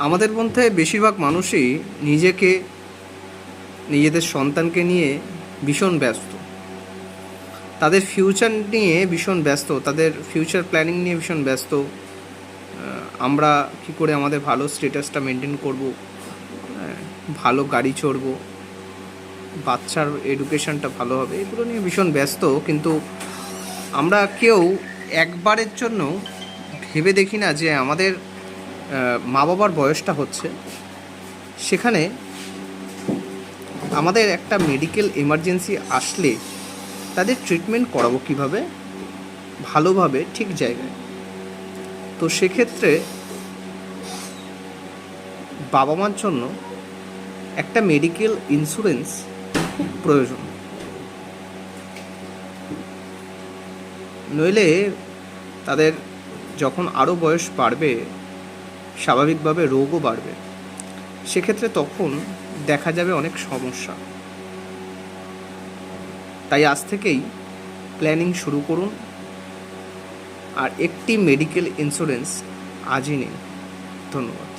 আমাদের মধ্যে বেশিরভাগ মানুষই নিজেকে, নিজেদের সন্তানকে নিয়ে ভীষণ ব্যস্ত, তাদের ফিউচার নিয়ে ভীষণ ব্যস্ত, তাদের ফিউচার প্ল্যানিং নিয়ে ভীষণ ব্যস্ত। আমরা কি করে আমাদের ভালো স্ট্যাটাসটা মেনটেন করব, ভালো গাড়ি চড়বো, বাচ্চার এডুকেশনটা ভালো হবে, এগুলো নিয়ে ভীষণ ব্যস্ত। কিন্তু আমরা কেউ একবারের জন্য ভেবে দেখি না যে আমাদের মা বাবার বয়সটা হচ্ছে, সেখানে আমাদের একটা মেডিকেল এমার্জেন্সি আসলে তাদের ট্রিটমেন্ট করাবো কীভাবে ভালোভাবে, ঠিক জায়গায়। তো সেক্ষেত্রে বাবা মার জন্য একটা মেডিকেল ইন্স্যুরেন্স খুব প্রয়োজন, নইলে তাদের যখন আরও বয়স বাড়বে, স্বাভাবিকভাবে রোগও বাড়বে, সেক্ষেত্রে তখন দেখা যাবে অনেক সমস্যা। তাই আজ থেকেই প্ল্যানিং শুরু করুন, আর একটি মেডিকেল ইন্স্যুরেন্স আজই নিন। ধন্যবাদ।